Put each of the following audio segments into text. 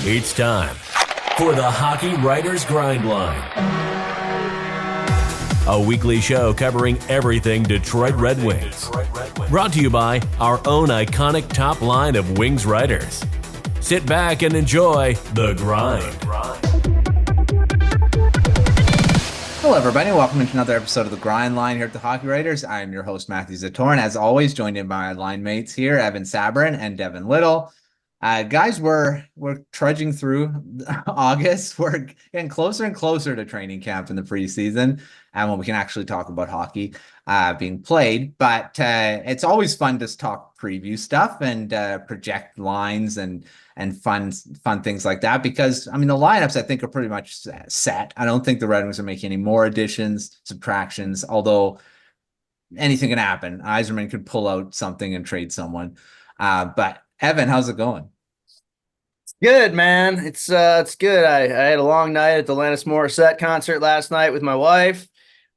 It's time for the Hockey Writers Grindline, a weekly show covering everything Detroit Red Wings. Brought to you by our own iconic top line of Wings writers. Sit back and enjoy The Grind. Hello, everybody. Welcome to another episode of The Grind Line here at the Hockey Writers. I am your host, Matthew Zator, and as always, joined in by my line mates here, Evan Sabourin and Devin Little. Guys, we're trudging through August. We're getting closer and closer to training camp in the preseason, and when we can actually talk about hockey being played. But it's always fun to talk preview stuff and project lines and fun things like that, because I mean the lineups I think are pretty much set. I don't think the Red Wings are making any more additions, subtractions, although anything can happen. Yzerman could pull out something and trade someone. But Evan, how's it going? Good, man. It's good. I had a long night at the Alanis Morissette concert last night with my wife.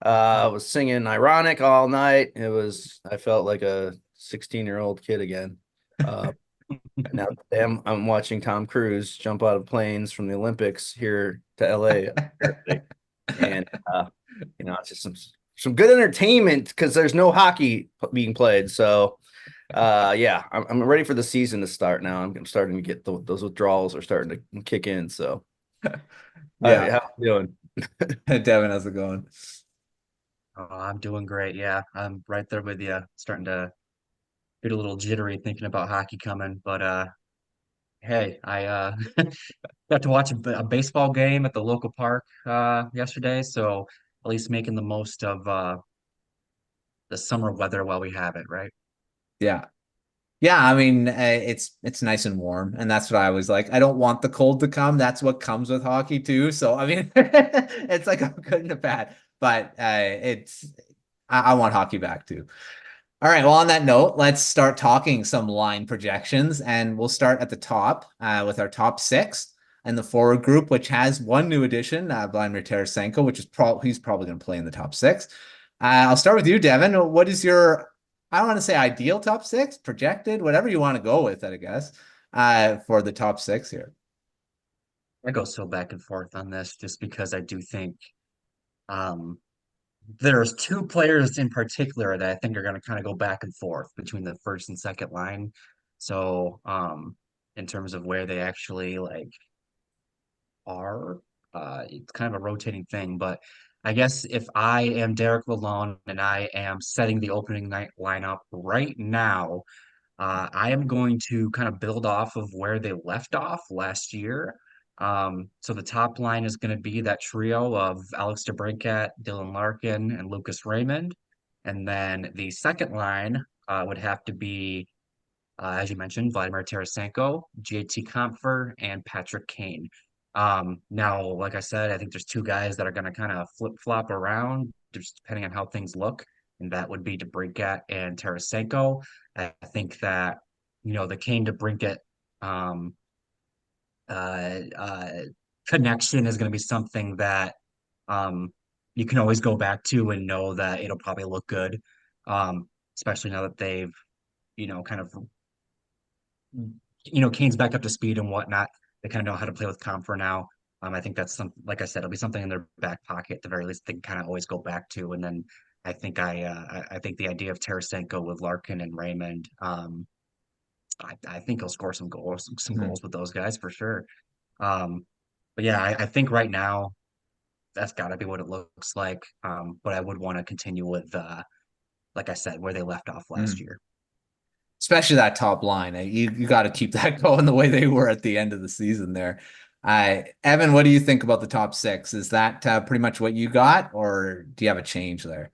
I was singing Ironic all night. I felt like a 16-year-old kid again. Now I'm watching Tom Cruise jump out of planes from the Olympics here to LA. And it's just some good entertainment because there's no hockey being played. So I'm ready for the season to start now. I'm starting to get those withdrawals are starting to kick in. So, Yeah, how you doing? Devin, how's it going? Oh, I'm doing great. Yeah, I'm right there with you. Starting to get a little jittery thinking about hockey coming. But hey, I got to watch a baseball game at the local park yesterday. So at least making the most of the summer weather while we have it, right? Yeah. Yeah, I mean, it's nice and warm, and that's what I was like. I don't want the cold to come. That's what comes with hockey too. So I mean, it's like I'm good and a bad, but I want hockey back too. All right. Well, on that note, let's start talking some line projections, and we'll start at the top with our top six and the forward group, which has one new addition, Vladimir Tarasenko, which is he's probably going to play in the top six. I'll start with you, Devin. What is your I don't want to say ideal top six, projected, whatever you want to go with it, I guess, for the top six here. I go so back and forth on this just because I do think um, there's two players in particular that I think are going to kind of go back and forth between the first and second line. So, in terms of where they actually like are, it's kind of a rotating thing. But I guess if I am Derek Lalonde and I am setting the opening night lineup right now, I am going to kind of build off of where they left off last year. So the top line is going to be that trio of Alex DeBrincat, Dylan Larkin, and Lucas Raymond. And then the second line would have to be, as you mentioned, Vladimir Tarasenko, JT Compher, and Patrick Kane. Now, like I said, I think there's two guys that are going to kind of flip-flop around, just depending on how things look, and that would be DeBrincat and Tarasenko. I think that, the Kane DeBrincat um, uh, uh, connection is going to be something that you can always go back to and know that it'll probably look good, especially now that they've, kind of, Kane's back up to speed and whatnot. They kind of know how to play with Comfer now. I think that's like I said, it'll be something in their back pocket at the very least. They can kind of always go back to, and then I think the idea of Tarasenko with Larkin and Raymond, I think he'll score some goals with those guys for sure. But yeah, I think right now that's got to be what it looks like. But I would want to continue with, like I said, where they left off last year. Especially that top line. You got to keep that going the way they were at the end of the season there. Evan, what do you think about the top six? Is that pretty much what you got, or do you have a change there?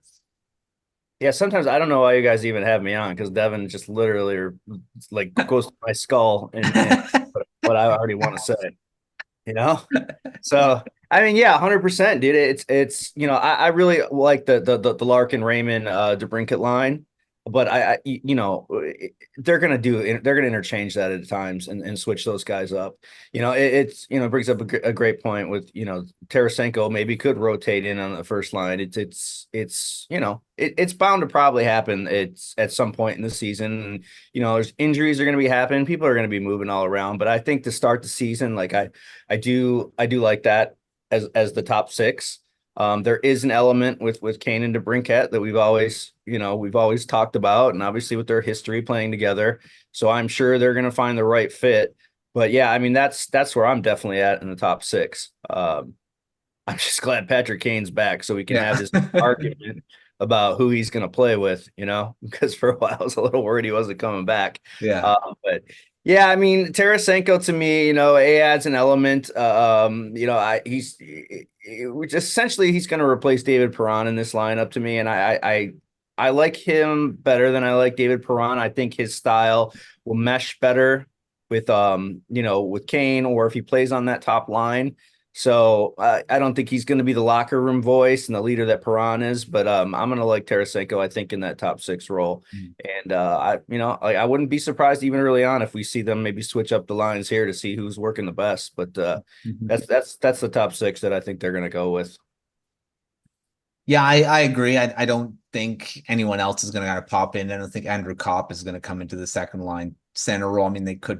Yeah, sometimes I don't know why you guys even have me on because Devin just literally like goes to my skull and what I already want to say, So I mean, yeah, 100%, dude. It's I really like the Larkin Raymond DeBrincat line. but they're gonna interchange that at times and switch those guys up. It's brings up a great point with Tarasenko maybe could rotate in on the first line. It's bound to probably happen. It's at some point in the season, and there's injuries are going to be happening. People are going to be moving all around. But I think to start the season, like I do like that as the top six. There is an element with Kane and DeBrincat that we've always talked about, and obviously with their history playing together. So I'm sure they're going to find the right fit. But yeah, I mean that's where I'm definitely at in the top six. I'm just glad Patrick Kane's back so we can have this argument about who he's going to play with, because for a while I was a little worried he wasn't coming back. Yeah. But yeah, I mean, Tarasenko to me, he adds an element. Which essentially he's going to replace David Perron in this lineup to me, and I like him better than I like David Perron. I think his style will mesh better with Kane, or if he plays on that top line. So I don't think he's going to be the locker room voice and the leader that Perron is, but I'm going to like Tarasenko, I think, in that top six role. And I wouldn't be surprised even early on if we see them maybe switch up the lines here to see who's working the best. But that's the top six that I think they're going to go with. Yeah, I agree. I don't think anyone else is going to pop in. I don't think Andrew Kopp is going to come into the second line center role. I mean, they'll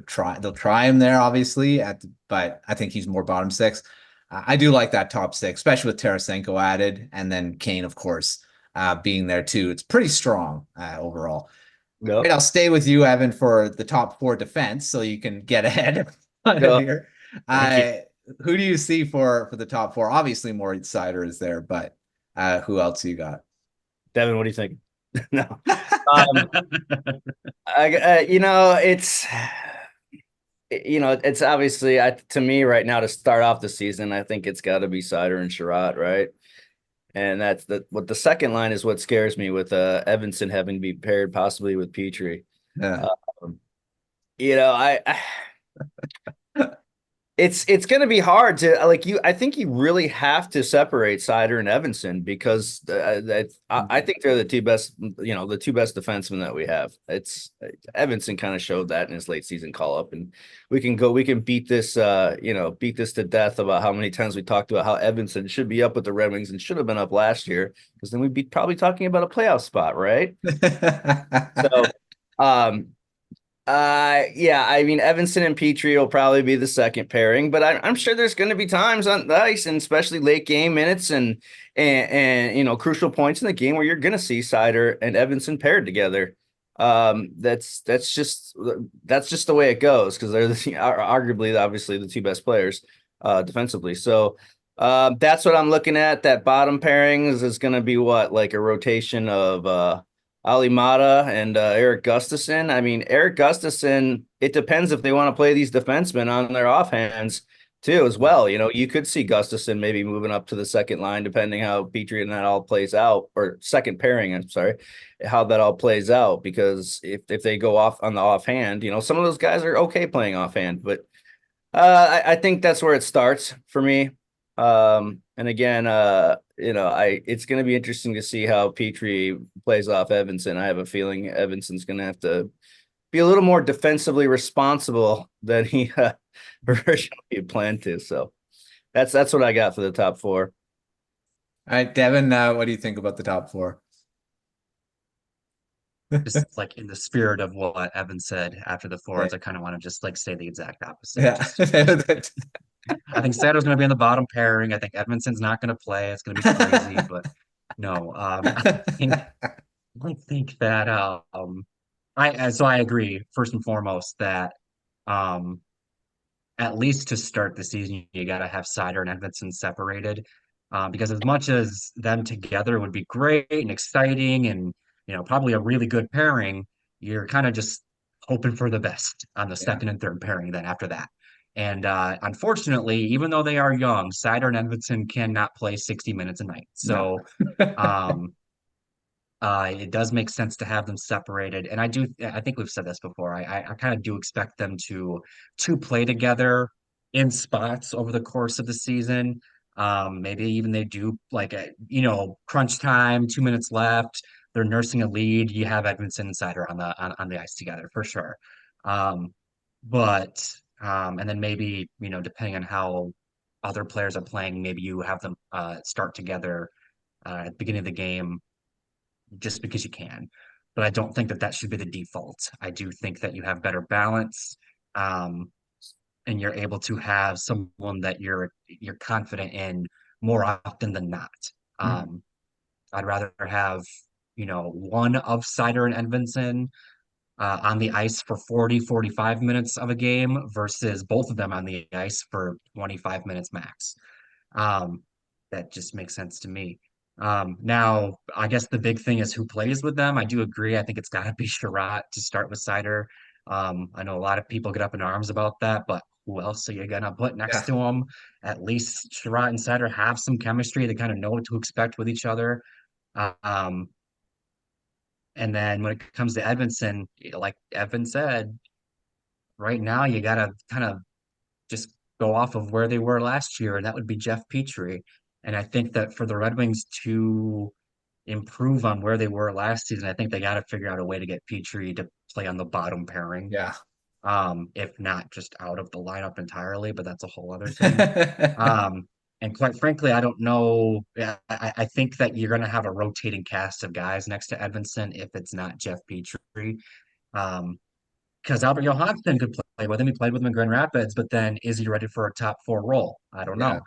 try him there, obviously, but I think he's more bottom six. I do like that top six, especially with Tarasenko added, and then Kane, of course, being there too. It's pretty strong overall. Yep. Right, I'll stay with you, Evan, for the top four defense, so you can get ahead of here. Who do you see for the top four? Obviously, Moritz Seider is there, but who else you got? Devin, what do you think? No. It's obviously to me right now to start off the season, I think it's got to be Seider and Sherratt, right? And that's what the second line is what scares me with Evanson having to be paired possibly with Petrie. Yeah. I it's going to be hard to I think you really have to separate Seider and Evanson because I think they're the two best defensemen that we have. It's Evanson kind of showed that in his late season call up, and we can beat this to death about how many times we talked about how Evanson should be up with the Red Wings and should have been up last year, because then we'd be probably talking about a playoff spot, right? Yeah, I mean, Evanson and Petrie will probably be the second pairing, but I'm sure there's going to be times on the ice, and especially late game minutes and crucial points in the game where you're going to see Seider and Evanson paired together. That's just the way it goes, because they're arguably, obviously, the two best players defensively. So that's what I'm looking at. That bottom pairing is going to be like a rotation of Ali Mata and Eric Gustafsson. I mean, Eric Gustafsson, it depends if they want to play these defensemen on their offhands too, as well. You could see Gustafsson maybe moving up to the second line, depending how Petrie and that all plays out, or second pairing, I'm sorry, how that all plays out. Because if they go off on the offhand, some of those guys are okay playing offhand, but I think that's where it starts for me. And again, it's going to be interesting to see how Petrie plays off Evanson. I have a feeling Evanson's going to have to be a little more defensively responsible than he originally planned to. So that's what I got for the top four. All right, Devin, what do you think about the top four? Just like in the spirit of what Evan said after the forwards, I kind of want to just say the exact opposite. Yeah. I think Sato's going to be on the bottom pairing. I think Edmondson's not going to play. It's going to be crazy, but no. I think that I agree first and foremost that at least to start the season you got to have Seider and Edmondson separated, because as much as them together would be great and exciting and probably a really good pairing, you're kind of just hoping for the best on the second and third pairing then after that. And unfortunately, even though they are young, Seider and Edmondson cannot play 60 minutes a night. So it does make sense to have them separated. And I think we've said this before. I kind of do expect them to play together in spots over the course of the season. Maybe even they do crunch time, 2 minutes left. they're nursing a lead, you have Edmondson and Sider on the ice together for sure. But and then maybe, depending on how other players are playing, maybe you have them start together at the beginning of the game just because you can. But I don't think that that should be the default. I do think that you have better balance, um, and you're able to have someone that you're confident in more often than not. Mhm. I'd rather have, one of Sider and Edvinson on the ice for 40, 45 minutes of a game versus both of them on the ice for 25 minutes max. Um, that just makes sense to me. Now, I guess the big thing is who plays with them. I do agree. I think it's got to be Sherratt to start with Sider. I know a lot of people get up in arms about that, but who else are you gonna put next Yeah. to him? At least Sherratt and Sider have some chemistry. They kind of know what to expect with each other. Um, and then when it comes to Edvinson, like Evan said, right now you gotta kind of just go off of where they were last year, and that would be Jeff Petrie. And I think that for the Red Wings to improve on where they were last season, I think they got to figure out a way to get Petrie to play on the bottom pairing. Yeah. If not just out of the lineup entirely, but that's a whole other thing. Um, and quite frankly, I don't know. I think that you're going to have a rotating cast of guys next to Edvinson if it's not Jeff Petrie. Um, because Albert Johansson could play with him. He played with him in Grand Rapids, but then is he ready for a top four role? I don't Yeah.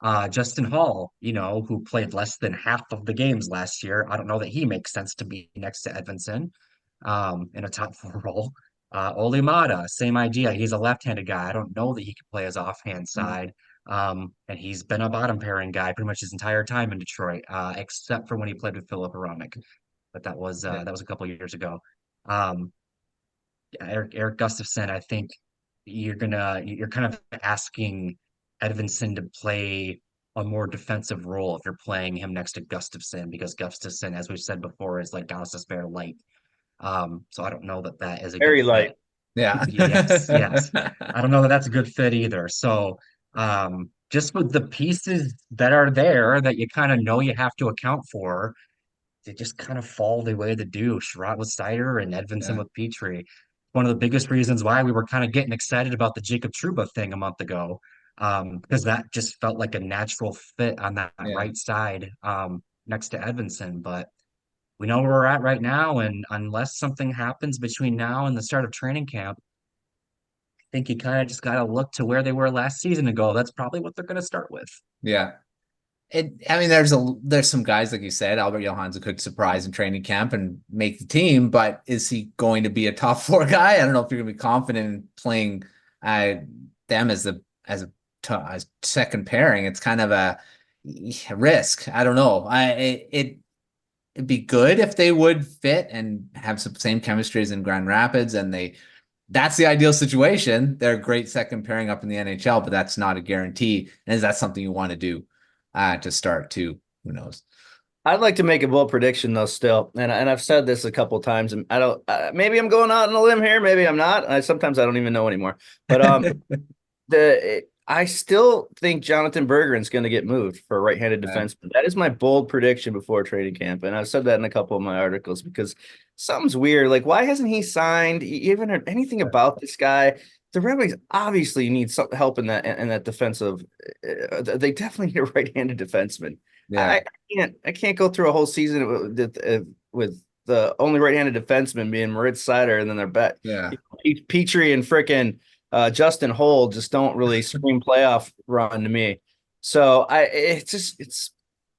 know. Justin Hall, who played less than half of the games last year, I don't know that he makes sense to be next to Edvinson in a top four role. Ole Mata, same idea. He's a left-handed guy. I don't know that he can play his offhand Mhm. side. And he's been a bottom pairing guy pretty much his entire time in Detroit, except for when he played with Philip Aronik. But Yeah. that was a couple years ago. Um, Eric Gustafson, I think you're kind of asking Edvinson to play a more defensive role if you're playing him next to Gustafson because Gustafson, as we've said before, is like Dallas Despair light. So I don't know that that is a good Very fit. light. Yeah. Yes, yes. I don't know that that's a good fit either. So just with the pieces that are there that you kind of know you have to account for, they just kind of fall the way they do. Sherratt with Seider and Edvinson Yeah. with Petrie. One of the biggest reasons why we were kind of getting excited about the Jacob Trouba thing a month ago, because that just felt like a natural fit on that Yeah. right side next to Edvinson. But we know where we're at right now, and unless something happens between now and the start of training camp, I think you kind of just got to look to where they were last season and go, that's probably what they're going to start with. Yeah. I mean, there's some guys like you said, Albert Johansson could surprise in training camp and make the team, but is he going to be a top four guy? I don't know if you're gonna be confident in playing uh, them as second pairing. It's kind of a risk. I don't know. It'd be good if they would fit and have some same chemistry as in Grand Rapids, and that's the ideal situation. They're a great second pairing up in the NHL, but that's not a guarantee. And is that something you want to do to start too? Who knows? I'd like to make a bold prediction though, still, and I've said this a couple of times, and I don't. Maybe I'm going out on a limb here. Maybe I'm not. Sometimes I don't even know anymore. But I still think Jonathan Bergeron's going to get moved for a right-handed defenseman. That is my bold prediction before training camp, and I've said that in a couple of my articles because something's weird. Like, why hasn't he signed? You haven't heard anything about this guy. The Red Wings obviously need some help in that defensive. They definitely need a right-handed defenseman. Yeah. I can't go through a whole season with the only right-handed defenseman being Moritz Seider, and then their bet Yeah. Petrie and frickin' Justin Holl just don't really scream playoff run to me. So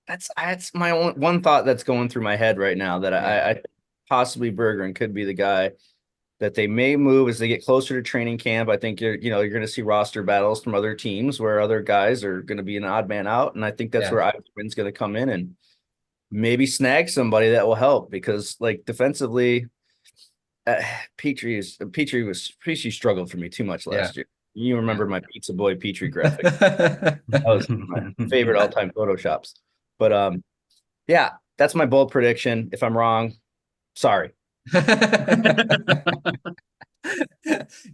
that's my one thought that's going through my head right now that I possibly Bergeron could be the guy that they may move as they get closer to training camp. I think you're going to see roster battles from other teams where other guys are going to be an odd man out, and I think that's where Ivan's going to come in and maybe snag somebody that will help because like defensively. Petrie struggled for me too much last year. You remember my Pizza Boy Petrie graphic? That was my favorite all-time photoshops. But yeah, that's my bold prediction. If I'm wrong, sorry.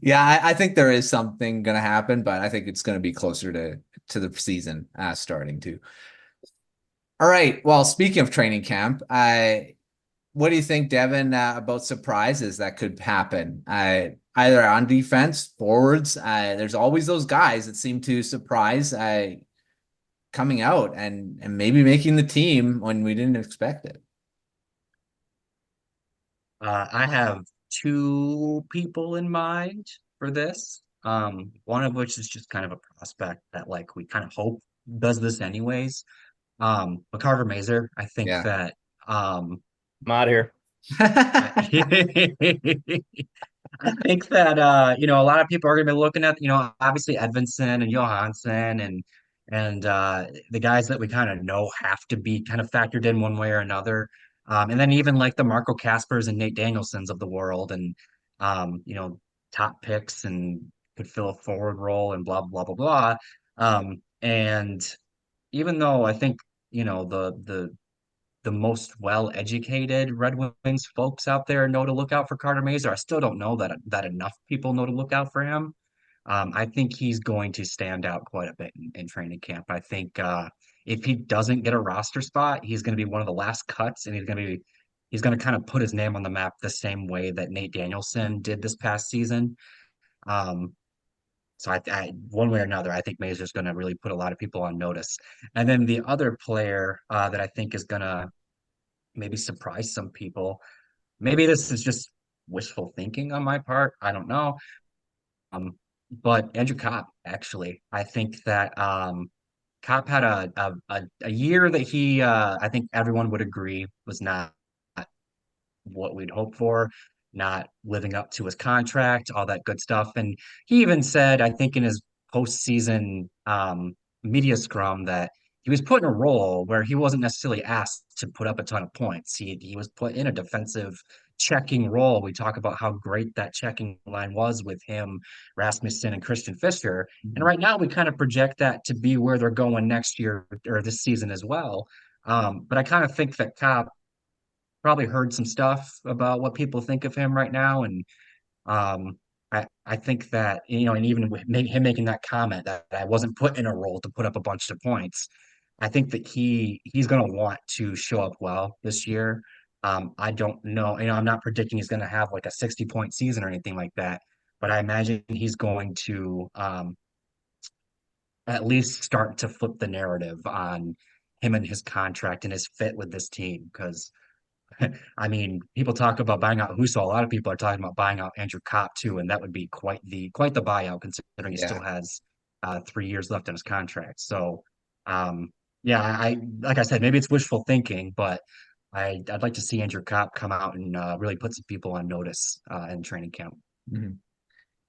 Yeah, I think there is something going to happen, but I think it's going to be closer to the season starting too. All right. Well, speaking of training camp, what do you think, Devin, about surprises that could happen? Either on defense, forwards. There's always those guys that seem to surprise coming out and maybe making the team when we didn't expect it. I have two people in mind for this. One of which is just kind of a prospect that like we kind of hope does this anyways. But Carter Mazer, I think Yeah. that I'm out here. I, I think that a lot of people are gonna be looking at, obviously Edvinson and Johansson and the guys that we kind of know have to be kind of factored in one way or another. And then even like the Marco Caspers and Nate Danielsons of the world and top picks and could fill a forward role and blah blah blah blah. And even though I think, the most well-educated Red Wings folks out there know to look out for Carter Mazer. I still don't know that enough people know to look out for him. I think he's going to stand out quite a bit in training camp. I think if he doesn't get a roster spot, he's going to be one of the last cuts, and he's going to kind of put his name on the map the same way that Nate Danielson did this past season. Um, so one way or another, I think Mazer's going to really put a lot of people on notice. And then the other player that I think is going to maybe surprise some people. Maybe this is just wishful thinking on my part. I don't know. Um, but Andrew Kopp, actually, I think that Kopp had a year that I think everyone would agree was not what we'd hoped for, not living up to his contract, all that good stuff. And he even said, I think in his postseason media scrum that he was put in a role where he wasn't necessarily asked to put up a ton of points. He was put in a defensive checking role. We talk about how great that checking line was with him, Rasmussen, and Christian Fischer. And right now we kind of project that to be where they're going next year or this season as well. But I kind of think that Cobb probably heard some stuff about what people think of him right now, and I think that and even with him making that comment that I wasn't put in a role to put up a bunch of points, I think that he's going to want to show up well this year. I don't know, I'm not predicting he's going to have like a 60-point season or anything like that, but I imagine he's going to at least start to flip the narrative on him and his contract and his fit with this team because. I mean, people talk about buying out Husso. A lot of people are talking about buying out Andrew Kopp too, and that would be quite the buyout considering he still Yeah. has 3 years left on his contract. So, yeah, I like I said, maybe it's wishful thinking, but I'd like to see Andrew Kopp come out and really put some people on notice in training camp. Mhm.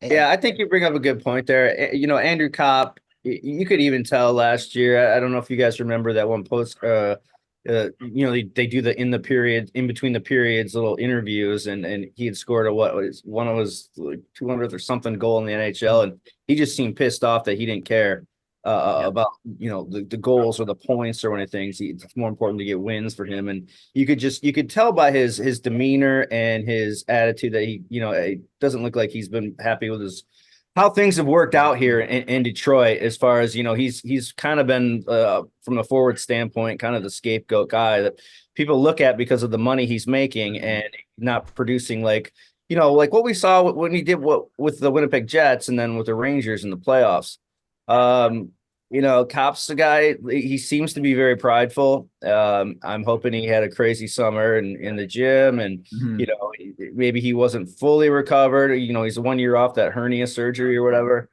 Yeah, I think you bring up a good point there. Andrew Kopp, you could even tell last year. I don't know if you guys remember that one post. They do the in between the periods little interviews, and he had scored one of his like 200th or something goal in the NHL, and he just seemed pissed off that he didn't care about the goals or the points or anything. It's more important to get wins for him, and you could tell by his demeanor and his attitude that he it doesn't look like he's been happy with how things have worked out here in Detroit, as far as he's kind of been from a forward standpoint kind of the scapegoat guy that people look at because of the money he's making and not producing like what we saw when he did with the Winnipeg Jets and then with the Rangers in the playoffs. Kopp's the guy. He seems to be very prideful. I'm hoping he had a crazy summer in the gym, and Mhm. maybe he wasn't fully recovered. He's 1 year off that hernia surgery or whatever.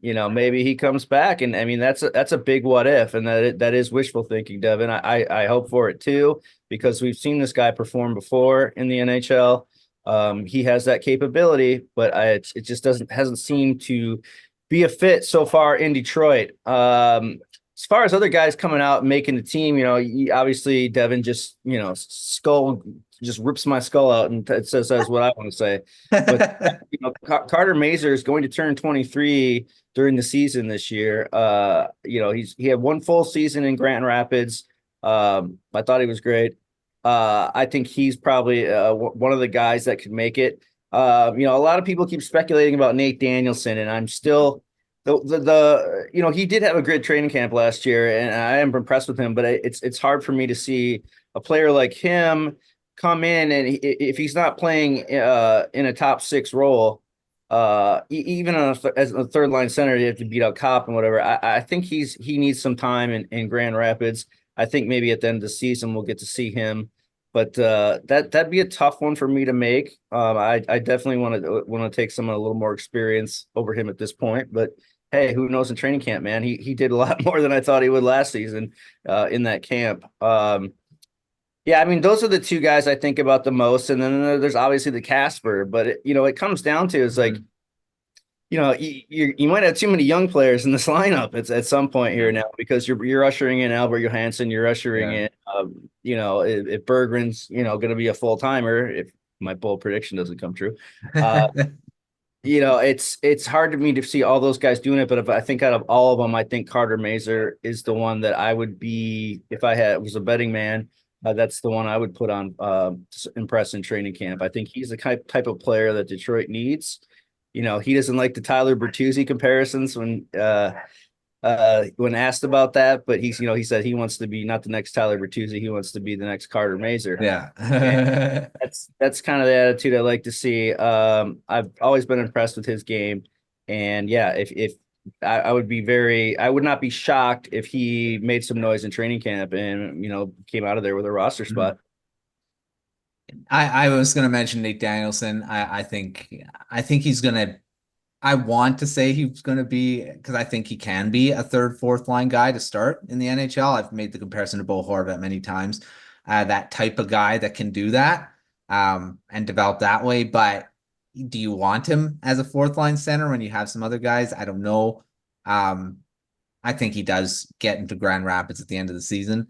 Maybe he comes back, and I mean that's a big what if, and that is wishful thinking, Devin. I hope for it too, because we've seen this guy perform before in the NHL. He has that capability, but it just hasn't seemed to be a fit so far in Detroit. As far as other guys coming out and making the team, obviously Devin just rips my skull out and it says what I want to say. But Carter Mazer is going to turn 23 during the season this year. He had one full season in Grand Rapids. I thought he was great. I think he's probably one of the guys that could make it. A lot of people keep speculating about Nate Danielson, and I'm still he did have a great training camp last year, and I am impressed with him. But it's hard for me to see a player like him come in and if he's not playing in a top 6 role, even as a third line center, you have to beat out Cop and whatever. I think he needs some time in Grand Rapids. I think maybe at the end of the season we'll get to see him, but that'd be a tough one for me to make. I definitely want to take someone a little more experience over him at this point, but hey, who knows in training camp, man? He did a lot more than I thought he would last season in that camp. Yeah, I mean, those are the two guys I think about the most. And then there's obviously the Casper, but it comes down to is like, you might have too many young players in this lineup at some point here now because you're ushering in Albert Johansson, you're ushering in, if Berggren's, going to be a full timer, if my bold prediction doesn't come true, it's hard to me to see all those guys doing it. But if I think out of all of them, I think Carter Mazur is the one that I would be if I was a betting man. That's the one I would put on to impress in training camp. I think he's the type of player that Detroit needs. He doesn't like the Tyler Bertuzzi comparisons when asked about that, but he said he wants to be not the next Tyler Bertuzzi, he wants to be the next Carter Mazur. Yeah. that's kind of the attitude I like to see. I've always been impressed with his game, and yeah, if I would not be shocked if he made some noise in training camp and, came out of there with a roster spot. I was going to mention Nate Danielson. I think he's going to, I want to say he's going to be, because I think he can be a third, fourth line guy to start in the NHL. I've made the comparison to Bo Horvat many times, that type of guy that can do that and develop that way. But do you want him as a fourth line center when you have some other guys? I don't know. I think he does get into Grand Rapids at the end of the season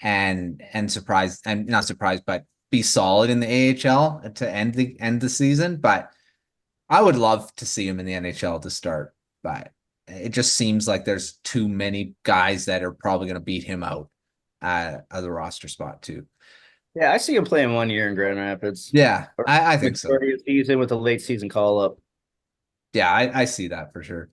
and surprise, and not surprised, but be solid in the AHL to end the season. But I would love to see him in the NHL to start. But it just seems like there's too many guys that are probably going to beat him out of the roster spot too. Yeah, I see him playing 1 year in Grand Rapids. Yeah, I think so. Season with a late season call up. Yeah, I see that for sure.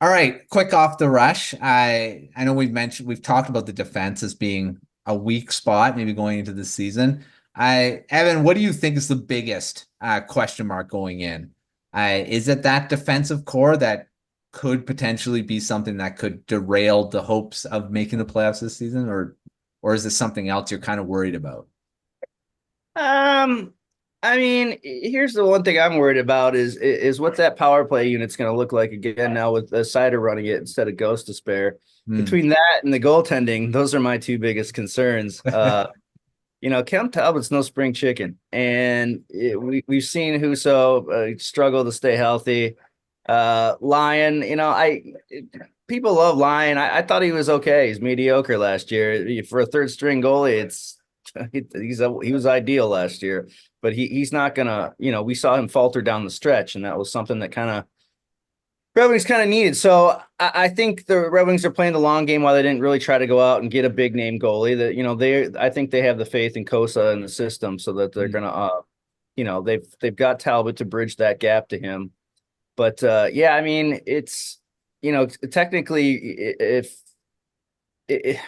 All right, quick off the rush. I know we've talked about the defense as being a weak spot, maybe going into the season. Evan, what do you think is the biggest question mark going in? Is it that defensive core that could potentially be something that could derail the hopes of making the playoffs this season, or is this something else you're kind of worried about? I mean, here's the one thing I'm worried about is what that power play unit's going to look like again now with Zator running it instead of Ghost to spare. Between that and the goaltending, those are my two biggest concerns. Cam Talbot's no spring chicken, and we've seen Husso struggle to stay healthy. Lyon, people love Lyon. I thought he was okay. He's mediocre last year for a third string goalie. He was ideal last year, but he's not gonna. We saw him falter down the stretch, and that was something that Red Wings kind of needed. So I think the Red Wings are playing the long game while they didn't really try to go out and get a big name goalie. I think they have the faith in Kosa in the system so that they're gonna, they've got Talbot to bridge that gap to him. But yeah, I mean, it's technically if it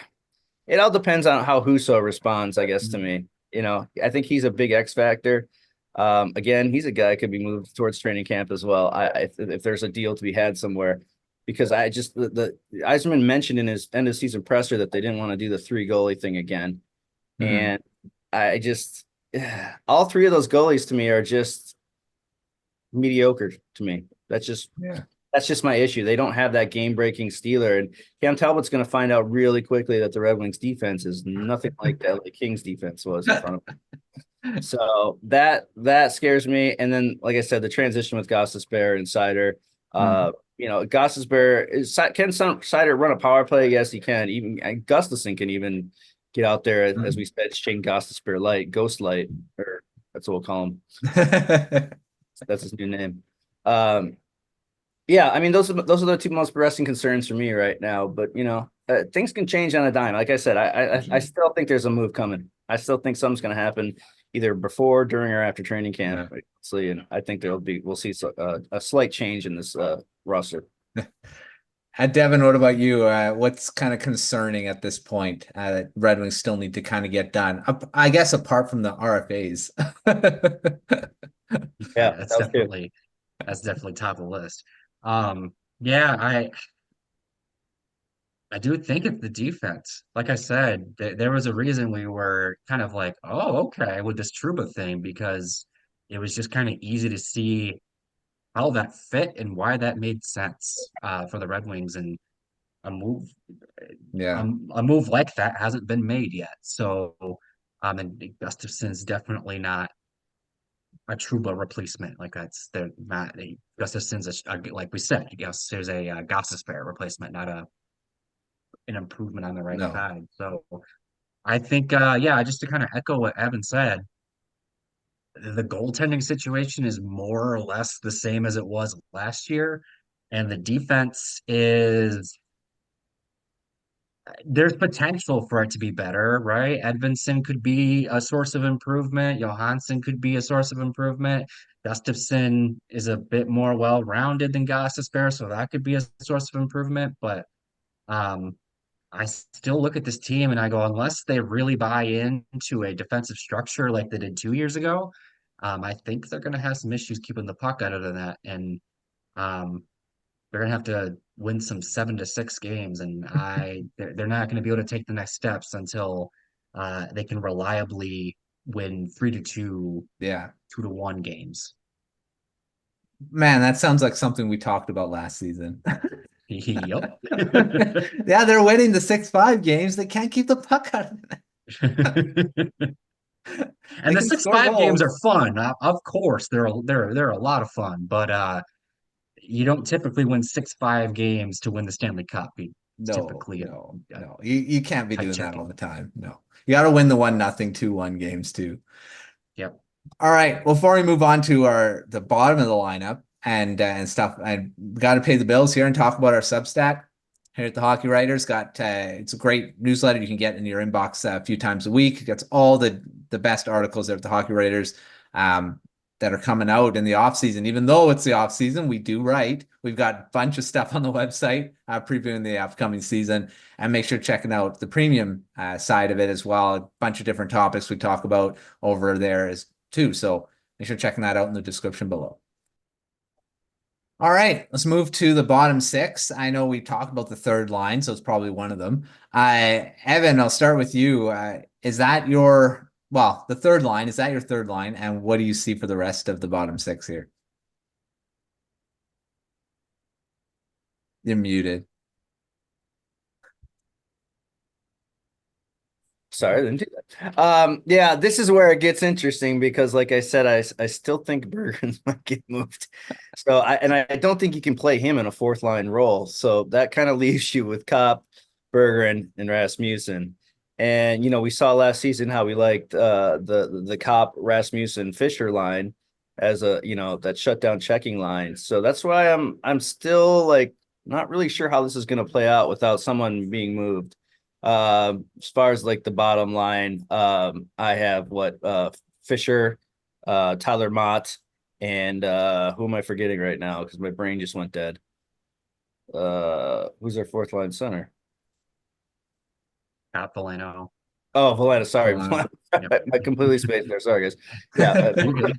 all depends on how Husso responds, I guess, to me. I think he's a big X factor. Again, he's a guy that could be moved towards training camp as well. If there's a deal to be had somewhere, because the Yzerman mentioned in his end of season presser that they didn't want to do the 3 goalie thing again. And all 3 of those goalies to me are just mediocre to me. That's just my issue. They don't have that game-breaking stealer, and Cam Talbot's going to find out really quickly that the Red Wings defense is nothing like the LA Kings defense was in front of him. So that scares me. And then, like I said, the transition with Gostisbehere and Zator. Gostisbehere can Zator run a power play? Yes, he can. Even Gustafsson can even get out there, as we said, Shane Gostisbehere light, Ghost Light, or that's what we'll call him. That's his new name. Yeah, I mean, those are the 2 most pressing concerns for me right now. But things can change on a dime. Like I said, I still think there's a move coming. I still think something's going to happen either before, during, or after training camp. And I think we'll see a slight change in this roster. Devin, what about you? What's kind of concerning at this point that Red Wings still need to kind of get done? I guess apart from the RFAs. Yeah, Yeah, that was good. that's definitely top of the list. Yeah, I do think it's the defense. Like I said, there was a reason we were kind of like, oh, okay, with this Truba thing, because it was just kind of easy to see how that fit and why that made sense for the Red Wings. And a move Yeah, a move like that hasn't been made yet. So and Gustafson's definitely not a Truba replacement. Like they're not Gustafson's like we said, I guess there's a Gostisbehere replacement, not an improvement on the right no. side. So I think, yeah, just to kind of echo what Evan said, the goaltending situation is more or less the same as it was last year. And the defense is, there's potential for it to be better, right? Edvinson could be a source of improvement. Johansson could be a source of improvement. Gustafsson is a bit more well-rounded than Gostisbehere, so that could be a source of improvement. But um, I still look at this team and I go, unless they really buy into a defensive structure like they did 2 years ago, I think they're going to have some issues keeping the puck out of the net, and um, they're going to have to win some 7-6 games, and they're not going to be able to take the next steps until they can reliably win 3-2, Yeah. 2-1 games. Man, that sounds like something we talked about last season. Yep. Yeah, they're winning the 6-5 games. They can't keep the puck out of it. And They the can six score five games are goals. fun. Of course, they're a lot of fun, but you don't typically win 6-5 games to win the Stanley Cup. It's No, typically no, a no. You can't be tight doing that check all the game. time. No. You got to win the 1-0, 2-1 games too. Yep. All right. Well, before we move on to the bottom of the lineup and stuff, I got to pay the bills here and talk about our Substack here at the Hockey Writers. Got it's a great newsletter you can get in your inbox a few times a week. It gets all the best articles there at the Hockey Writers that are coming out in the off season. Even though it's the off season, we do write. We've got a bunch of stuff on the website previewing the upcoming season, and make sure checking out the premium side of it as well. A bunch of different topics we talk about over there as too. So make sure checking that out in the description below. All right, let's move to the bottom six. I know we talked about the third line, so it's probably one of them. Evan, I'll start with you. Is that the third line? Is that your third line? And what do you see for the rest of the bottom six here? You're muted. Sorry, I didn't do that. Yeah, this is where it gets interesting because, like I said, I still think Bergen's might get moved. So I don't think you can play him in a fourth line role. So that kind of leaves you with Kopp, Bergen, and Rasmussen. And we saw last season how we liked the Kopp, Rasmussen, Fisher line as a that shutdown checking line. So that's why I'm still like not really sure how this is going to play out without someone being moved. As far as like the bottom line, I have Fisher, Tyler Mott, and who am I forgetting right now? Because my brain just went dead. Who's our fourth line center? Capilano. Oh, Valena. Sorry, Yep. I completely spaced there. Sorry, guys. Yeah, You good?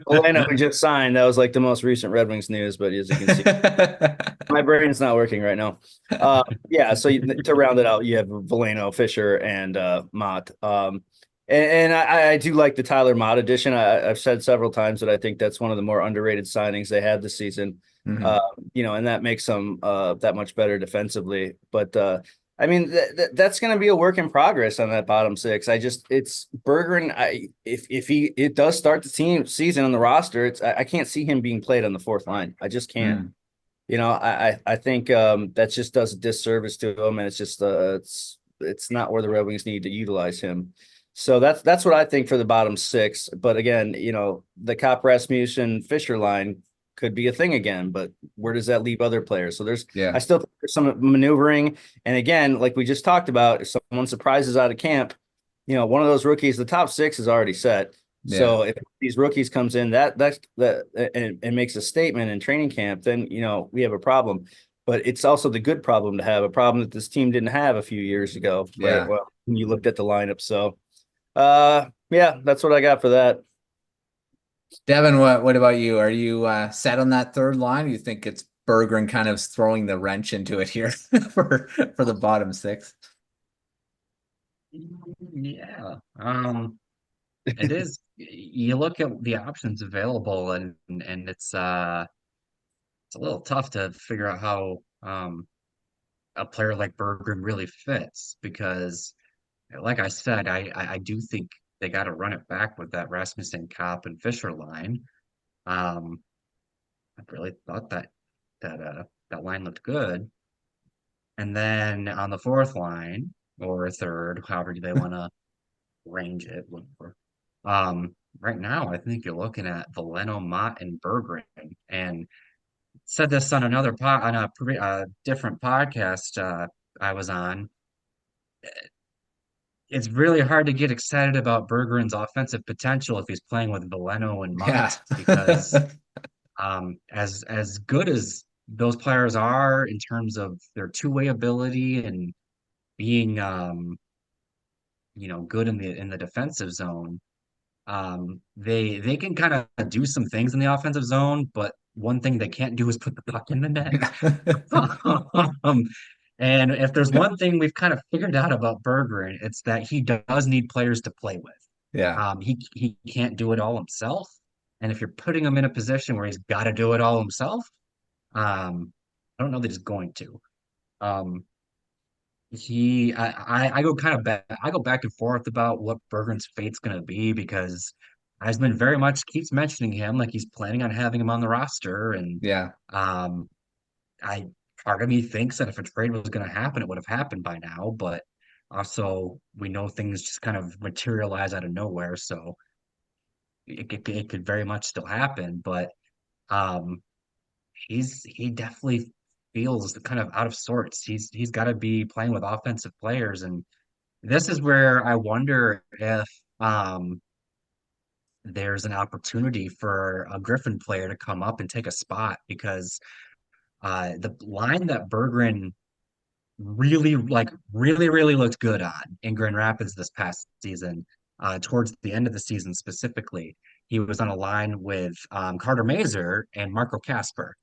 Valena we just signed. That was like the most recent Red Wings news, but as you can see, my brain's not working right now. Yeah, so to round it out, you have Valeno, Fisher, and Mott. And I do like the Tyler Mott edition. I've said several times that I think that's one of the more underrated signings they had this season. And that makes them that much better defensively. But I mean, that's going to be a work in progress on that bottom six. It's Bergeron. If he does start the season on the roster, I can't see him being played on the fourth line. I just can't. I think that just does a disservice to him, and it's just it's not where the Red Wings need to utilize him. So that's what I think for the bottom six. But again, the Kopp, Rasmussen, Fisher line could be a thing again, but where does that leave other players? So I still think there's some maneuvering. And again, like we just talked about, if someone surprises out of camp, one of those rookies, the top six is already set. Yeah. So if these rookies comes in that and makes a statement in training camp, then we have a problem. but it's also the good problem to have, a problem that this team didn't have a few years ago. Yeah. Well, when you looked at the lineup. So, yeah, that's what I got for that. Devin, what about you? Are you set on that third line? You think it's Berggren kind of throwing the wrench into it here for the bottom six? Yeah. It is. You look at the options available, and it's a little tough to figure out how a player like Berggren really fits because, like I said, I do think they got to run it back with that Rasmussen, Kopp, and Fisher line. Um, I really thought that line looked good. And then on the fourth line or third, however they want to range it, whatever. Right now, I think you're looking at Veleno, Mott, and Berggren. And said this on another on a different podcast I was on. It's really hard to get excited about Berggren's offensive potential if he's playing with Veleno and Yeah. Mott because as good as those players are in terms of their two-way ability and being good in the defensive zone, they can kind of do some things in the offensive zone, but one thing they can't do is put the puck in the net. um, and if there's one thing we've kind of figured out about Bergeron, it's that he does need players to play with. Yeah. He can't do it all himself. And if you're putting him in a position where he's got to do it all himself, I don't know that he's going to. Um, I go kind of back, I go back and forth about what Bergen's fate's going to be because Eisman very much keeps mentioning him like he's planning on having him on the roster, and Yeah. um, I part of me thinks that if a trade was going to happen, it would have happened by now, but also we know things just kind of materialize out of nowhere, so it could very much still happen, but um, he definitely feels kind of out of sorts. He's got to be playing with offensive players, and this is where I wonder if there's an opportunity for a Griffin player to come up and take a spot because the line that Berggren really looked good on in Grand Rapids this past season, towards the end of the season specifically, he was on a line with Carter Mazer and Marco Casper.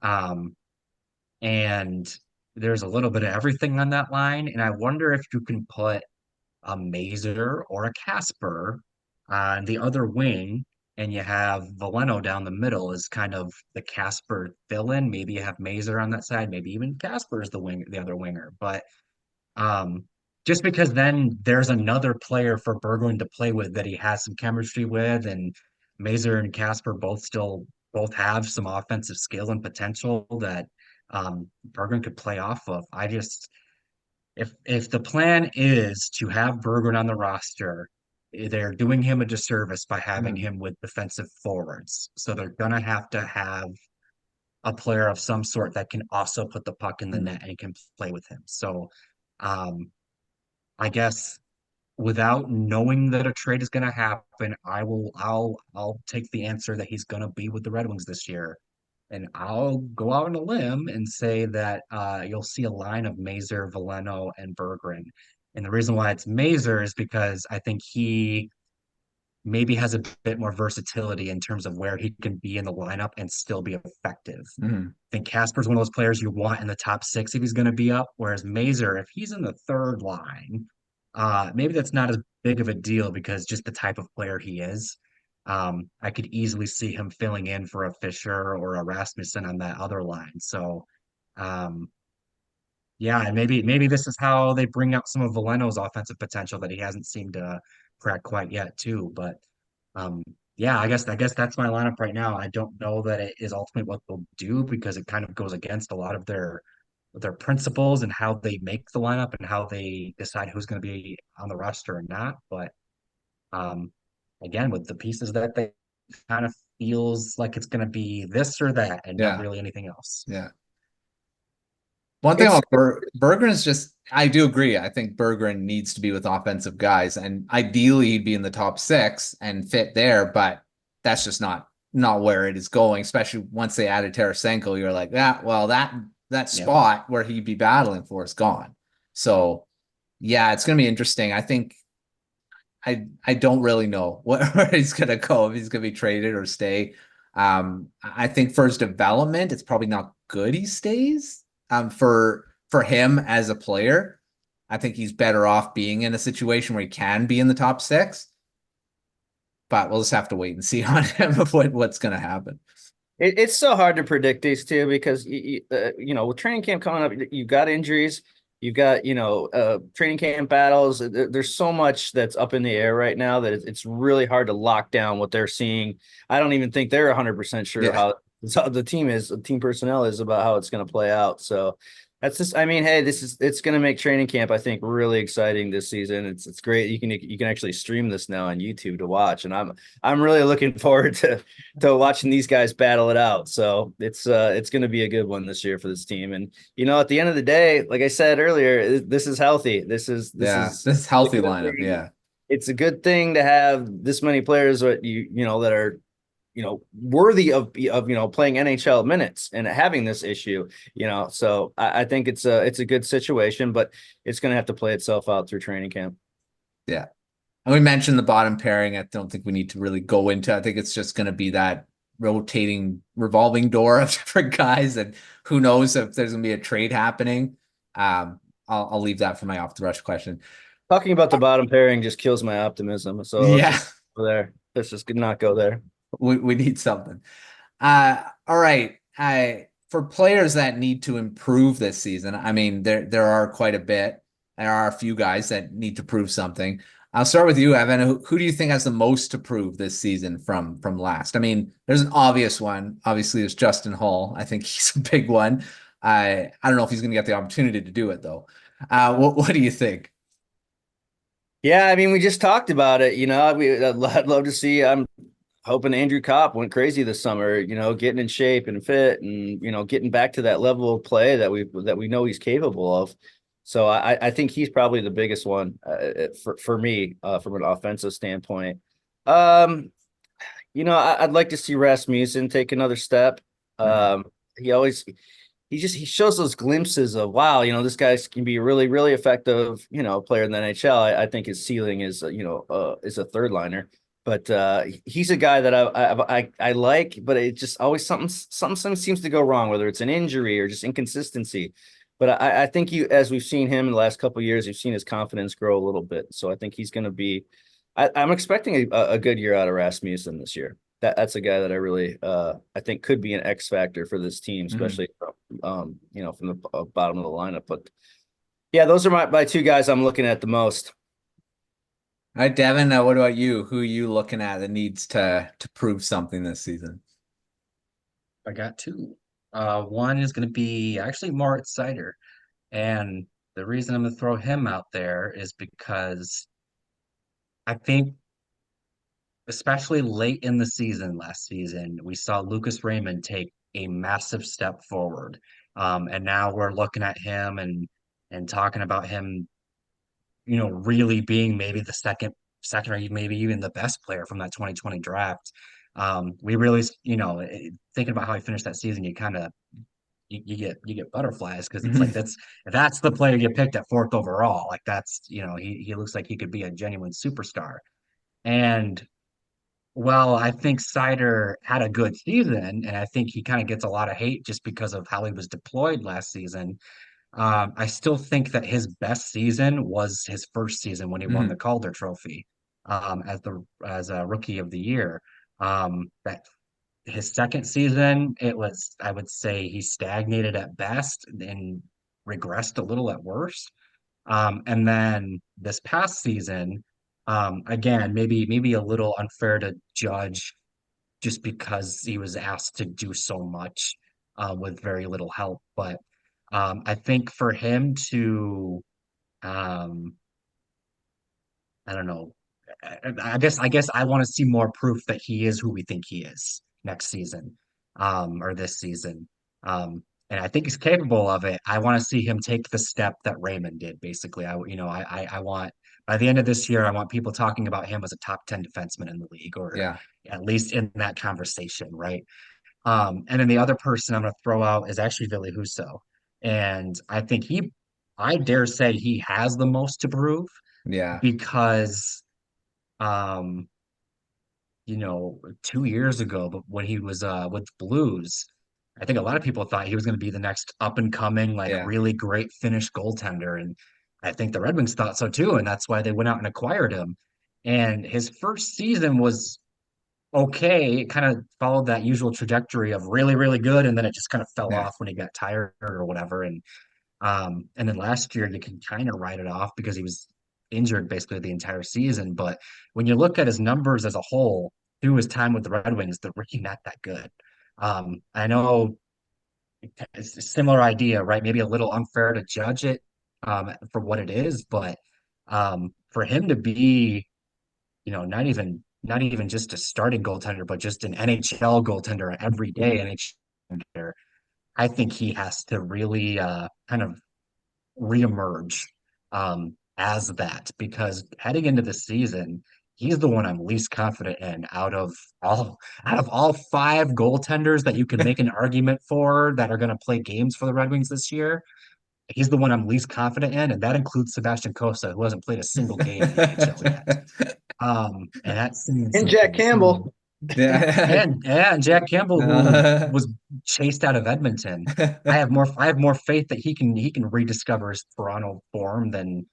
Um, and there's a little bit of everything on that line. And I wonder if you can put a Mazer or a Casper on the other wing, and you have Veleno down the middle as kind of the Casper fill-in. Maybe you have Mazer on that side, maybe even Casper is the other winger. But um, just because then there's another player for Berglund to play with that he has some chemistry with, and Mazer and Casper both have some offensive skill and potential that Berglund could play off of. If the plan is to have Berglund on the roster, they're doing him a disservice by having him with defensive forwards. So they're gonna have to have a player of some sort that can also put the puck in the net and can play with him. So um, I guess without knowing that a trade is going to happen, I'll take the answer that he's going to be with the Red Wings this year, and I'll go out on a limb and say that you'll see a line of Mazer, Veleno, and Berggren. And the reason why it's Mazer is because I think he maybe has a bit more versatility in terms of where he can be in the lineup and still be effective. Mm-hmm. I think Casper's one of those players you want in the top six if he's going to be up, whereas Mazer, if he's in the third line, maybe that's not as big of a deal because just the type of player he is. I could easily see him filling in for a Fisher or a Rasmussen on that other line. So, um, yeah, and maybe this is how they bring out some of Veleno's offensive potential that he hasn't seemed to crack quite yet, too. But um, yeah, I guess that's my lineup right now. I don't know that it is ultimately what they'll do because it kind of goes against a lot of their principles and how they make the lineup and how they decide who's going to be on the roster or not. But um, again, with the pieces that they kind of feels like it's going to be this or that and not Yeah. really anything else. Yeah. One thing about Berggren is just, I do agree. I think Berggren needs to be with offensive guys, and ideally he'd be in the top six and fit there, but that's just not where it is going, especially once they added Tarasenko. You're like, yeah, well, that that Yep. spot where he'd be battling for is gone. So yeah, it's going to be interesting. I think I don't really know where he's going to go, if he's going to be traded or stay. I think for his development, it's probably not good he stays. For him as a player, I think he's better off being in a situation where he can be in the top six. But we'll just have to wait and see on him of what's going to happen. It's so hard to predict these two because with training camp coming up, you've got injuries, you've got training camp battles. There's so much that's up in the air right now that it's really hard to lock down what they're seeing. I don't even think they're 100% sure how the team personnel is about how it's going to play out. So that's just, I mean, hey, it's going to make training camp, I think, really exciting this season. It's great. You can actually stream this now on YouTube to watch, and I'm really looking forward to watching these guys battle it out. So it's going to be a good one this year for this team. And at the end of the day, like I said earlier, this is healthy. This is healthy lineup. Yeah, it's a good thing to have this many players that that are worthy of playing NHL minutes and having this issue. So I think it's a good situation, but it's going to have to play itself out through training camp. Yeah. And we mentioned the bottom pairing. I don't think we need to really go into. I think it's just going to be that revolving door of different guys, and who knows if there's going to be a trade happening. I'll leave that for my off the rush question. Talking about the bottom pairing just kills my optimism. So let's just not go there. We need something. All right. For players that need to improve this season, I mean, there are quite a bit. There are a few guys that need to prove something. I'll start with you, Evan. Who do you think has the most to prove this season from last? I mean, there's an obvious one. Obviously, there's Justin Hull. I think he's a big one. I don't know if he's going to get the opportunity to do it, though. What do you think? Yeah, I mean, we just talked about it. I'd love to see. I'm hoping Andrew Kopp went crazy this summer. Getting in shape and fit, and getting back to that level of play that we know he's capable of. So I think he's probably the biggest one for me from an offensive standpoint. I'd like to see Rasmussen take another step. He shows those glimpses of, wow, this guy can be a really, really effective, player in the NHL. I think his ceiling is a third liner, but he's a guy that I like, but it just always something seems to go wrong, whether it's an injury or just inconsistency. But I think as we've seen him in the last couple of years, you've seen his confidence grow a little bit. So I think he's going to be. I'm expecting a good year out of Rasmussen this year. That's a guy that I really I think could be an X factor for this team, especially from the bottom of the lineup. But yeah, those are my two guys I'm looking at the most. All right, Devin, what about you? Who are you looking at that needs to prove something this season? I got two. One is going to be actually Moritz Seider. And the reason I'm going to throw him out there is because I think, especially late in the season, last season, we saw Lucas Raymond take a massive step forward. And now we're looking at him and talking about him, really being maybe the second or maybe even the best player from that 2020 draft. We really, thinking about how he finished that season, you kind of you get butterflies because it's like that's the player you picked at fourth overall. Like that's he looks like he could be a genuine superstar. And well, I think Sider had a good season, and I think he kind of gets a lot of hate just because of how he was deployed last season. I still think that his best season was his first season when he won the Calder Trophy as a rookie of the year. That his second season, I would say he stagnated at best and regressed a little at worst. And then this past season, again, maybe a little unfair to judge just because he was asked to do so much with very little help. But I think for him to, um, I don't know, I guess I want to see more proof that he is who we think he is next season, or this season. And I think he's capable of it. I want to see him take the step that Raymond did. Basically, I want by the end of this year, I want people talking about him as a top 10 defenseman in the league, or at least in that conversation, right? And then the other person I'm going to throw out is actually Ville Husso. And I dare say he has the most to prove Yeah. because, um, 2 years ago, but when he was with the Blues, I think a lot of people thought he was going to be the next up and coming, like Yeah. really great Finnish goaltender. And I think the Red Wings thought so too. And that's why they went out and acquired him. And his first season was okay. It kind of followed that usual trajectory of really, really good. And then it just kind of fell Yeah. off when he got tired or whatever. And then last year you can kind of write it off because he was injured basically the entire season. But when you look at his numbers as a whole through his time with the Red Wings, they're really not that good. I know it's a similar idea, right? Maybe a little unfair to judge it for what it is, but for him to be, not even just a starting goaltender, but just an NHL goaltender, every day NHL goaltender, I think he has to really kind of reemerge as that because heading into the season, he's the one I'm least confident in out of all five goaltenders that you can make an argument for that are going to play games for the Red Wings this year. He's the one I'm least confident in, and that includes Sebastian Costa, who hasn't played a single game in the NHL yet. And that's saying And Jack something. So, Campbell. Yeah. and Jack Campbell, who was chased out of Edmonton. I have more faith that he can rediscover his Toronto form than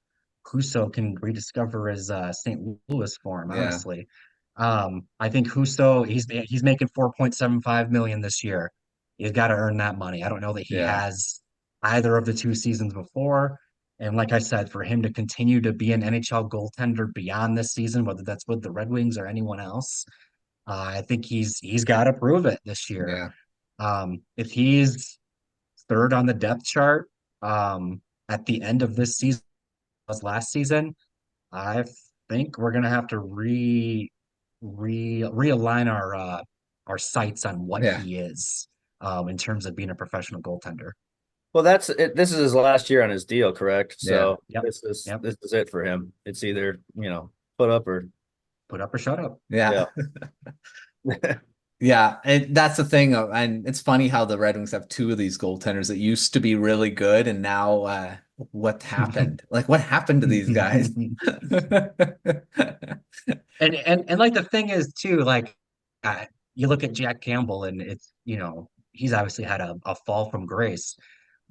Husso can rediscover his St. Louis form, Yeah. honestly. I think Husso, he's making 4.75 million this year. He's got to earn that money. I don't know that he Yeah. has either of the two seasons before. And like I said, for him to continue to be an NHL goaltender beyond this season, whether that's with the Red Wings or anyone else, I think he's got to prove it this year. Yeah. If he's third on the depth chart at the end of this season, as last season, I think we're gonna have to realign our sights on what Yeah. he is in terms of being a professional goaltender. Well, that's it. This is his last year on his deal, correct? Yeah. So Yep, this is yep. this is it for him. It's either, put up or Put up or shut up. Yeah. yeah. Yeah, and that's the thing, and it's funny how the Red Wings have two of these goaltenders that used to be really good, and now what happened? Like, what happened to these guys? And like the thing is too, like you look at Jack Campbell and it's he's obviously had a fall from grace,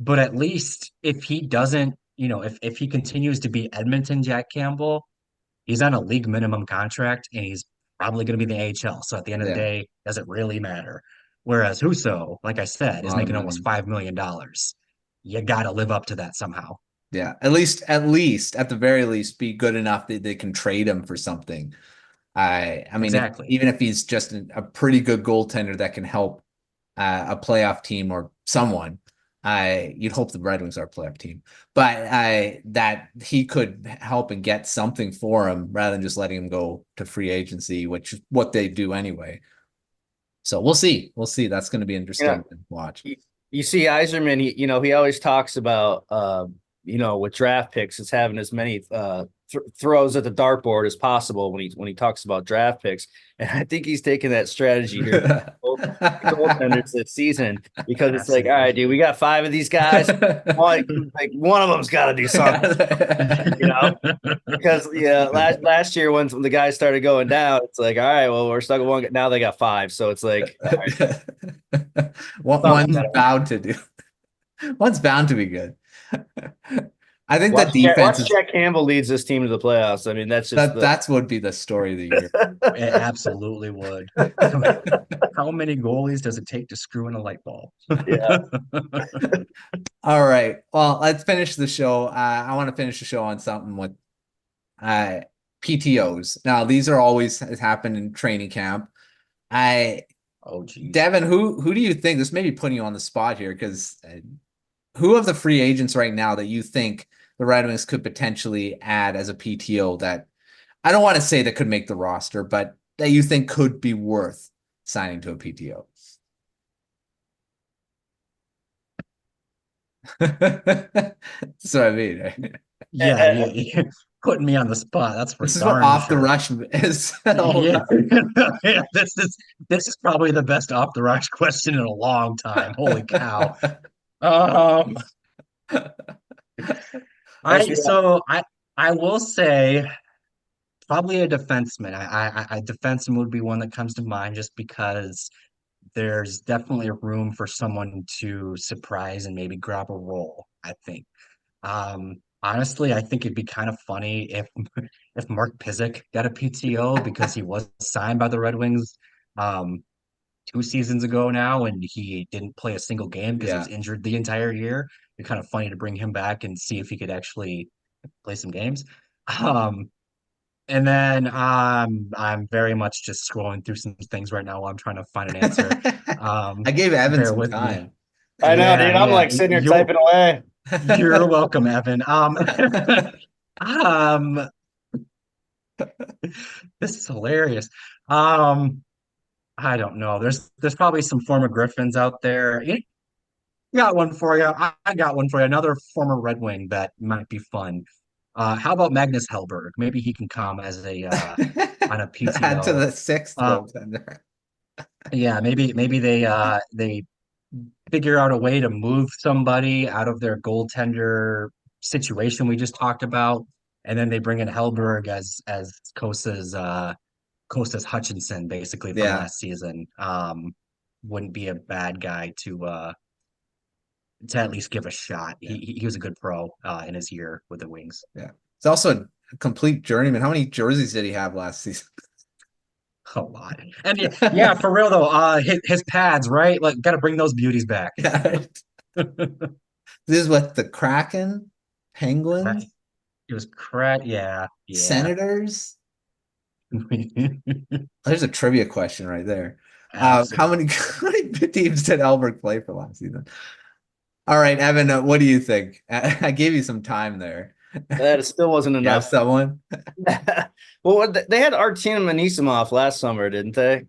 but at least if he doesn't, if he continues to be Edmonton Jack Campbell, he's on a league minimum contract and he's probably going to be in the AHL. So at the end of the Yeah, day, does it really matter? Whereas Husso, like I a said, is lot of making almost money. $5 million. You got to live up to that somehow. Yeah, at the very least, be good enough that they can trade him for something. I mean, Exactly. even if he's just a pretty good goaltender that can help a playoff team or someone, you'd hope the Red Wings are a playoff team, but that he could help and get something for him rather than just letting him go to free agency, which is what they do anyway. So we'll see. We'll see. That's going to be Yeah. interesting to watch. You see Yzerman, he always talks about with draft picks, it's having as many throws at the dartboard as possible when he talks about draft picks. And I think he's taking that strategy here for both goaltenders this season because it's like, all right, dude, we got five of these guys. One of them's got to do something, because last year when the guys started going down, it's like, all right, well, we're stuck with one. Now they got five, so it's like, all right, One's bound to do. One's bound to be good. I think that defense watch Jack Campbell leads this team to the playoffs. I mean, that's just that's would be the story of the year. It absolutely would. How many goalies does it take to screw in a light bulb? Yeah. All right. Well, let's finish the show. I want to finish the show on something with PTOs. Now, these are always happen in training camp. Oh, geez. Devin, who do you think? This may be putting you on the spot here because who of the free agents right now that you think the Red Wings could potentially add as a PTO that I don't want to say that could make the roster, but that you think could be worth signing to a PTO? That's what I mean. Right? Yeah, you're putting me on the spot. That's for This is what darn off the sure. rush is. Yeah. Yeah, this is probably the best off the rush question in a long time. Holy cow. I will say probably a defenseman. I defenseman would be one that comes to mind just because there's definitely room for someone to surprise and maybe grab a role, I think. Honestly, I think it'd be kind of funny if Mark Pysyk got a PTO because he was signed by the Red Wings 2 seasons ago now, and he didn't play a single game because he Yeah. was injured the entire year. It'd be kind of funny to bring him back and see if he could actually play some games. Um, and then I'm very much just scrolling through some things right now while I'm trying to find an answer. I gave Evan Bear some with me. time. I know, Yeah, dude. I'm yeah. like sitting here typing away. You're welcome, Evan. Um, this is hilarious. Um, I don't know. There's probably some former Griffins out there. You got one for you. I got one for you. Another former Red Wing that might be fun. How about Magnus Hellberg? Maybe he can come as a on a Add to PTO. the sixth Uh, goaltender. yeah, maybe they figure out a way to move somebody out of their goaltender situation we just talked about, and then they bring in Hellberg as Kosta's Hutchinson basically from Yeah. last season. Wouldn't be a bad guy to at least give a shot. Yeah. He was a good pro in his year with the Wings. Yeah. It's also a complete journeyman. How many jerseys did he have last season? A lot. And yeah, for real though, his pads, right? Like, got to bring those beauties back. Yeah. This is what the Kraken, Right. Penguins, It was correct. Yeah, yeah. Senators. There's a trivia question right there. How Absolutely. many, how many teams did Elberg play for last season? All right, Evan, what do you think? I gave you some time there. That still wasn't You have enough. someone Well, they had Artem Anisimov last summer, didn't they?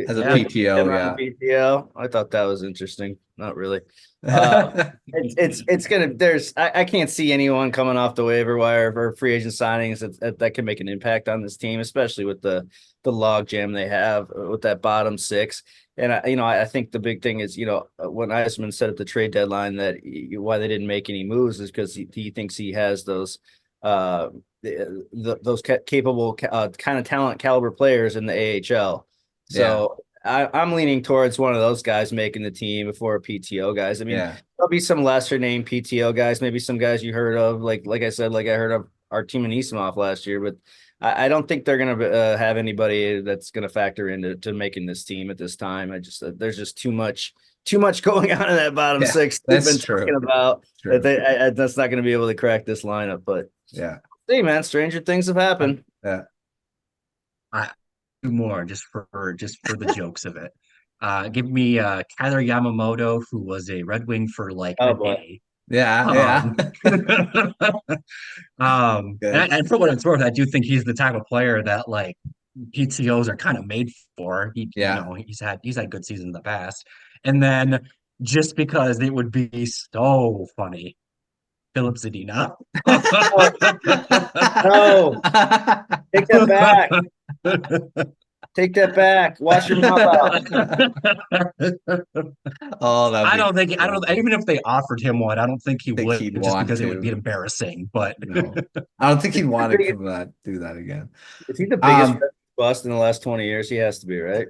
as a Yeah. PTO, Him on yeah. the PTO. I thought that was interesting. Not really. Uh, it's gonna. I can't see anyone coming off the waiver wire or free agent signings that can make an impact on this team, especially with the log jam they have with that bottom six. And I think the big thing is, when Eisman said at the trade deadline that why they didn't make any moves is because he thinks he has those those capable kind of talent caliber players in the AHL. So I'm leaning towards one of those guys making the team before PTO guys. I mean, Yeah. there'll be some lesser name PTO guys, maybe some guys you heard of, like I said, like I heard of Artem Anisimov last year, but I don't think they're going to have anybody that's going to factor into making this team at this time. There's just too much going on in that bottom six. We've been talking about that that's not going to be able to crack this lineup. But Yeah. hey, man, stranger things have happened. Yeah. I do more just for the jokes of it. Give me Kyler Yamamoto, who was a Red Wing for like a day. Yeah. And for what it's worth, I do think he's the type of player that like PTOs are kind of made for. He's had good seasons in the past. And then just because it would be so funny, Philip Zadina. No, take that back. Take that back. Wash your mouth out. Oh, I don't even if they offered him one, I don't think he would he'd just want because it would to. be embarrassing. But No, I don't think he'd want to do that again. Is he the biggest bust in the last 20 years? He has to be, right?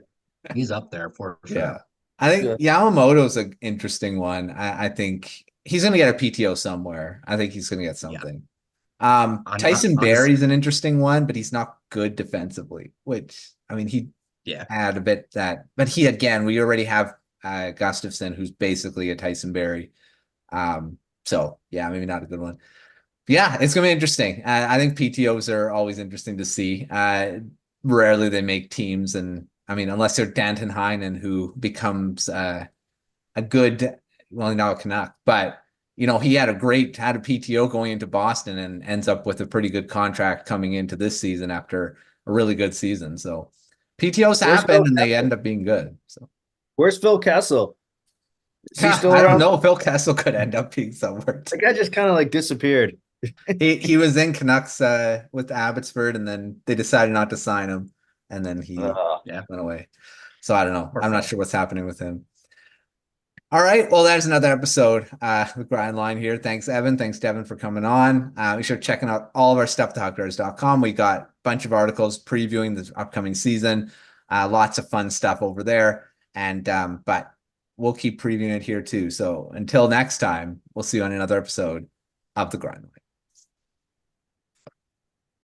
He's up there for sure. Yeah. I think Yamamoto's an interesting one. I think he's going to get a PTO somewhere. I think he's going to get something. Tyson Barrie's an interesting one, but he's not good defensively, which, I mean, he had a bit that, but we already have Gustafson, who's basically a Tyson Barrie. So yeah, maybe not a good one. But yeah, it's going to be interesting. I think PTOs are always interesting to see. Rarely they make teams, and I mean, unless they're Danton Heinen, who becomes a good, well, now a Canuck, but he had a PTO going into Boston and ends up with a pretty good contract coming into this season after a really good season. So PTOs happen and they end up being good. So where's Phil Kessel? Is he still around? I don't know. Phil Kessel could end up being somewhere. The guy just kind of like disappeared. he was in Canucks with Abbotsford, and then they decided not to sign him, and then he went away. So I don't know. I'm not sure what's happening with him. All right. Well, that's another episode. The Grind Line here. Thanks, Evan. Thanks, Devin, for coming on. Make sure checking out all of our stuff at hockeyriders.com. We got a bunch of articles previewing the upcoming season. Lots of fun stuff over there. And but we'll keep previewing it here too. So until next time, we'll see you on another episode of the Grind Line.